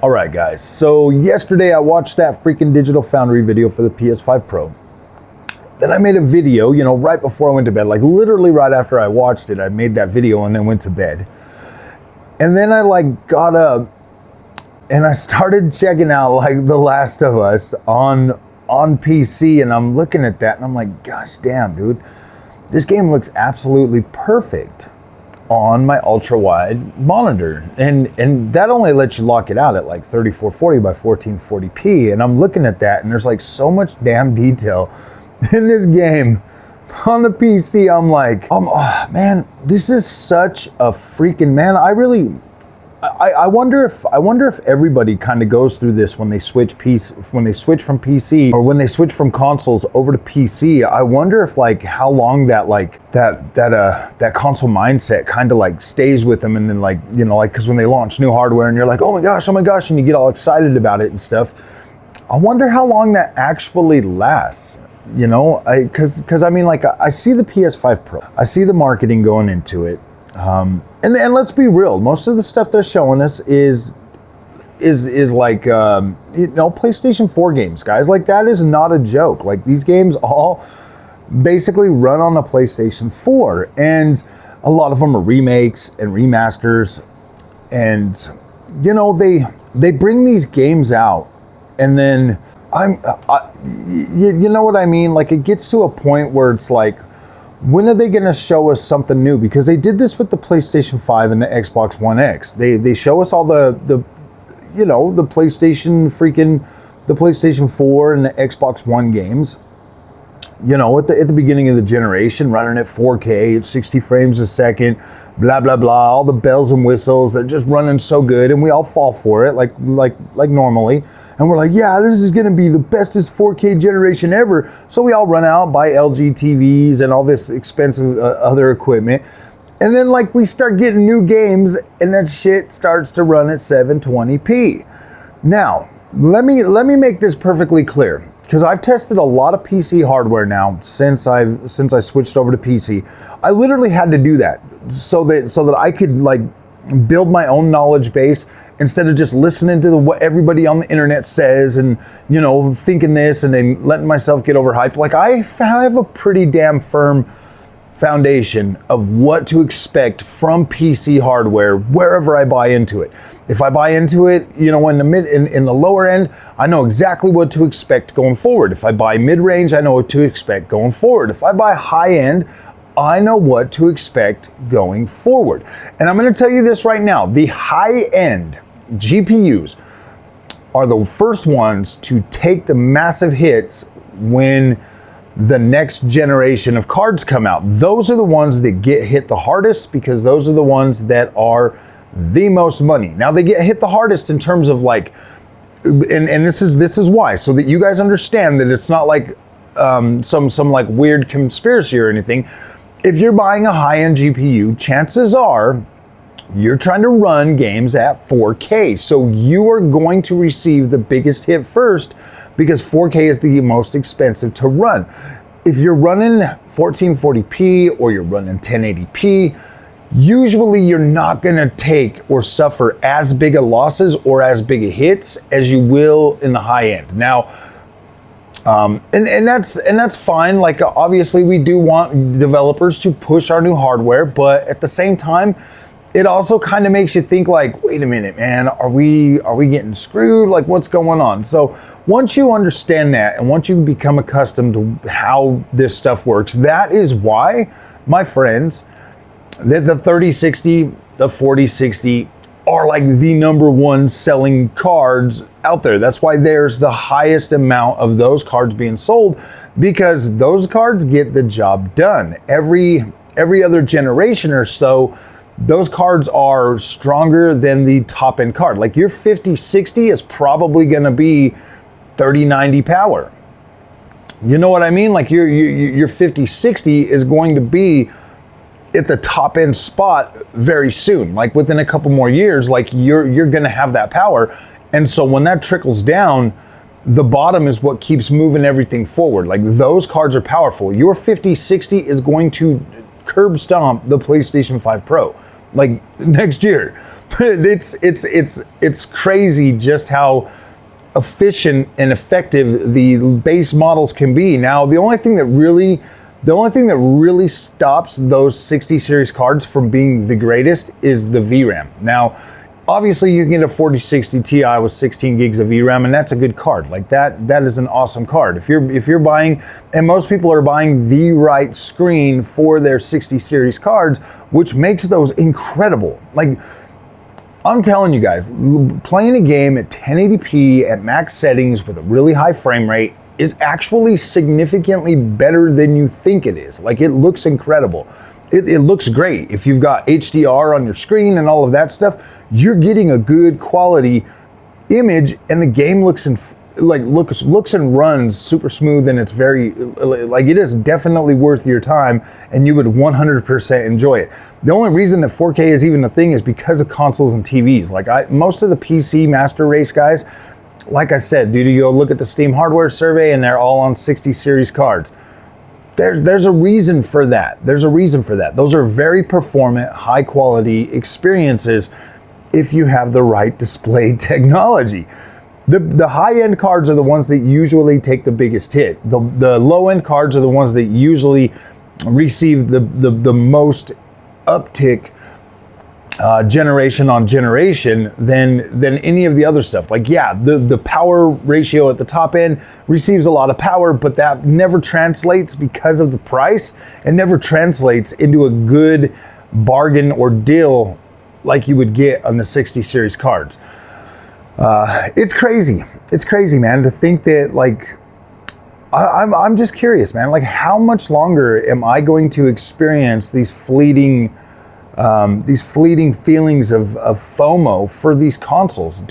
Alright guys, so yesterday I watched that freaking Digital Foundry video for the PS5 Pro. Then I made a video, you know, right before I went to bed, like literally right after I watched it, I made that video and then went to bed. And then I got up and I started checking out like The Last of Us on PC, and I'm looking at that and I'm like, gosh damn dude, this game looks absolutely perfect on my ultra wide monitor, and that only lets you lock it out at like 3440 by 1440p, and I'm looking at that and there's like so much damn detail in this game on the PC. I'm like, oh, man, this is such a freaking, man, I wonder if everybody kind of goes through this when they switch from PC, or when they switch from consoles over to PC. I wonder if like how long that console mindset kind of like stays with them, and then like, you know, like, because when they launch new hardware and you're like, oh my gosh, and you get all excited about it and stuff. I wonder how long that actually lasts. You know, because I mean, like, I see the PS5 Pro, I see the marketing going into it. And let's be real, most of the stuff they're showing us is like, you know, PlayStation 4 games, guys. Like, that is not a joke. Like, these games all basically run on a PlayStation 4, and a lot of them are remakes and remasters. And, you know, they bring these games out, and then you know what I mean? Like, it gets to a point where it's like, when are they going to show us something new? Because they did this with the PlayStation 5 and the Xbox One X. They show us all the you know, the PlayStation 4 and the Xbox One games, you know, at the beginning of the generation, running at 4K at 60 frames a second, blah blah blah, all the bells and whistles. They're just running so good, and we all fall for it like normally. And we're like, yeah, this is going to be the bestest 4K generation ever. So we all run out, buy LG TVs and all this expensive other equipment. And then like we start getting new games and that shit starts to run at 720p. Now, let me make this perfectly clear, because I've tested a lot of PC hardware now since I switched over to PC. I literally had to do that so that I could like build my own knowledge base, instead of just listening to what everybody on the internet says and, you know, thinking this and then letting myself get overhyped. Like, I have a pretty damn firm foundation of what to expect from PC hardware wherever I buy into it. If I buy into it, you know, in the lower end, I know exactly what to expect going forward. If I buy mid-range, I know what to expect going forward. If I buy high end, I know what to expect going forward. And I'm going to tell you this right now, the high-end GPUs are the first ones to take the massive hits when the next generation of cards come out. Those are the ones that get hit the hardest, because those are the ones that are the most money. Now, they get hit the hardest in terms of like, and this is why, so that you guys understand that it's not like some like weird conspiracy or anything. If you're buying a high-end GPU, chances are you're trying to run games at 4K. So you are going to receive the biggest hit first, because 4K is the most expensive to run. If you're running 1440p or you're running 1080p, usually you're not going to take or suffer as big a losses or as big a hits as you will in the high end. Now, and that's fine. Like, obviously we do want developers to push our new hardware, but at the same time, it also kind of makes you think like, wait a minute, man, are we getting screwed? Like, what's going on? So once you understand that, and once you become accustomed to how this stuff works, that is why, my friends, that the 3060, the 4060 are like the number one selling cards out there. That's why there's the highest amount of those cards being sold, because those cards get the job done. Every other generation or so, those cards are stronger than the top end card. Like, your 5060 is probably going to be 3090 power. You know what I mean? Like, your 5060 is going to be at the top end spot very soon. Like, within a couple more years, like, you're going to have that power. And so when that trickles down, the bottom is what keeps moving everything forward. Like, those cards are powerful. Your 5060 is going to curb stomp the PlayStation 5 Pro like next year. It's crazy just how efficient and effective the base models can be. Now, the only thing that really stops those 60 series cards from being the greatest is the VRAM. Now, obviously you can get a 4060 Ti with 16 gigs of VRAM, and that's a good card. Like that is an awesome card. If you're buying, and most people are buying the right screen for their 60 series cards, which makes those incredible. Like, I'm telling you guys, playing a game at 1080p at max settings with a really high frame rate is actually significantly better than you think it is. Like, it looks incredible. It looks great. If you've got HDR on your screen and all of that stuff, you're getting a good quality image, and the game looks and runs super smooth, and it's very, like, it is definitely worth your time, and you would 100% enjoy it. The only reason that 4K is even a thing is because of consoles and TVs. Like, most of the PC Master Race guys, like I said, dude, you go look at the Steam hardware survey, and they're all on 60 series cards. There's a reason for that. There's a reason for that. Those are very performant, high quality experiences if you have the right display technology. The high-end cards are the ones that usually take the biggest hit. The low-end cards are the ones that usually receive the most uptick generation on generation than any of the other stuff. Like, yeah, the power ratio at the top end receives a lot of power, but that never translates because of the price. It never translates into a good bargain or deal like you would get on the 60 series cards. It's crazy. It's crazy, man, to think that, like, I'm just curious, man. Like, how much longer am I going to experience these fleeting feelings of FOMO for these consoles?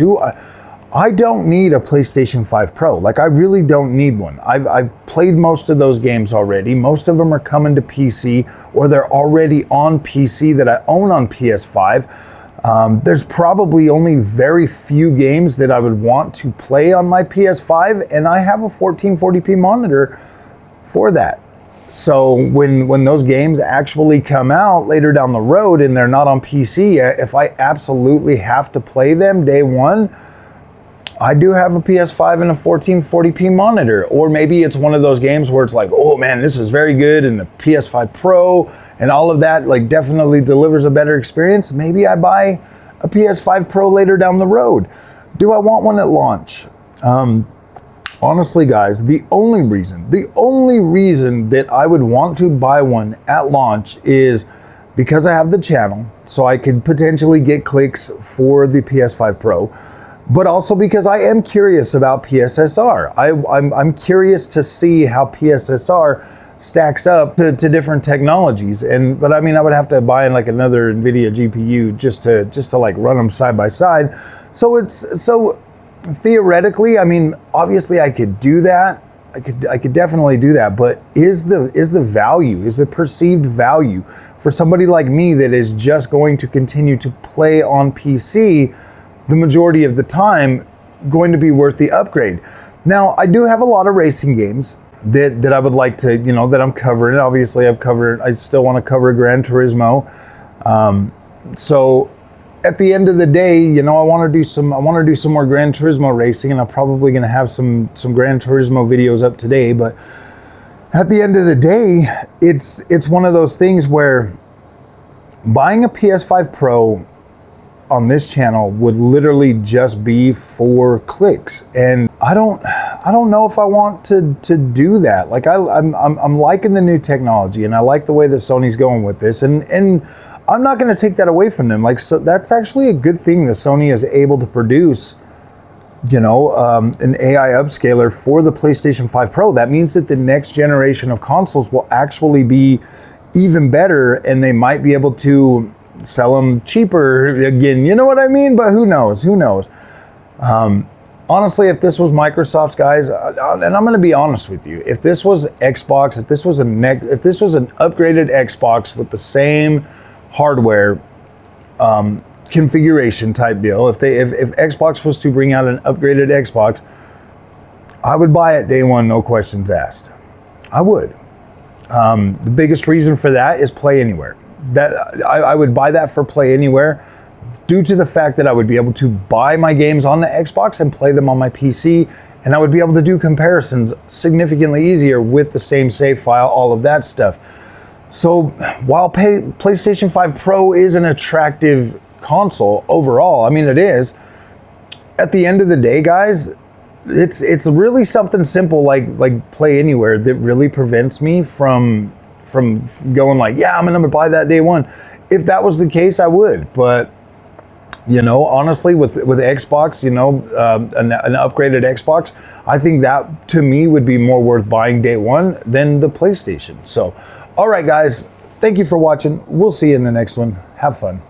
I don't need a PlayStation 5 Pro. Like, I really don't need one. I've played most of those games already. Most of them are coming to PC, or they're already on PC that I own on PS5. There's probably only very few games that I would want to play on my PS5, and I have a 1440p monitor for that. So when those games actually come out later down the road and they're not on PC, if I absolutely have to play them day one, I do have a PS5 and a 1440p monitor. Or maybe it's one of those games where it's like, oh man, this is very good, and the PS5 Pro and all of that, like, definitely delivers a better experience. Maybe I buy a PS5 Pro later down the road. Do I want one at launch? Honestly, guys, the only reason that I would want to buy one at launch is because I have the channel, so I could potentially get clicks for the PS5 Pro, but also because I am curious about PSSR. I'm curious to see how PSSR stacks up to different technologies, but I mean, I would have to buy in like another Nvidia GPU just to like run them side by side. So theoretically, I mean, obviously I could do that. I could definitely do that, but is the perceived value for somebody like me that is just going to continue to play on PC the majority of the time going to be worth the upgrade? Now, I do have a lot of racing games that I would like to, that I'm covering. Obviously, I still want to cover Gran Turismo. So at the end of the day, I want to do some more Gran Turismo racing, and I'm probably going to have some Gran Turismo videos up today. But at the end of the day, it's one of those things where buying a PS5 Pro on this channel would literally just be for clicks, and I don't know if I want to do that. Like, I'm liking the new technology, and I like the way that Sony's going with this, and I'm not going to take that away from them. Like, so that's actually a good thing that Sony is able to produce, an AI upscaler for the PlayStation 5 Pro. That means that the next generation of consoles will actually be even better, and they might be able to sell them cheaper again. You know what I mean? But who knows? Honestly, if this was Microsoft, guys, and I'm going to be honest with you, if this was Xbox, if this was an upgraded Xbox with the same hardware configuration type deal, if Xbox was to bring out an upgraded Xbox, I would buy it day one, no questions asked. I would. The biggest reason for that is Play Anywhere. That I would buy that for Play Anywhere. due to the fact that I would be able to buy my games on the Xbox and play them on my PC, and I would be able to do comparisons significantly easier with the same save file, all of that stuff. So while PlayStation 5 Pro is an attractive console overall, I mean it is, at the end of the day, guys, it's really something simple like Play Anywhere that really prevents me from going like, yeah, I'm gonna buy that day one. If that was the case, I would, but you know, honestly, with Xbox, you know, an upgraded Xbox, I think that to me would be more worth buying day one than the PlayStation. So, all right, guys, thank you for watching. We'll see you in the next one. Have fun.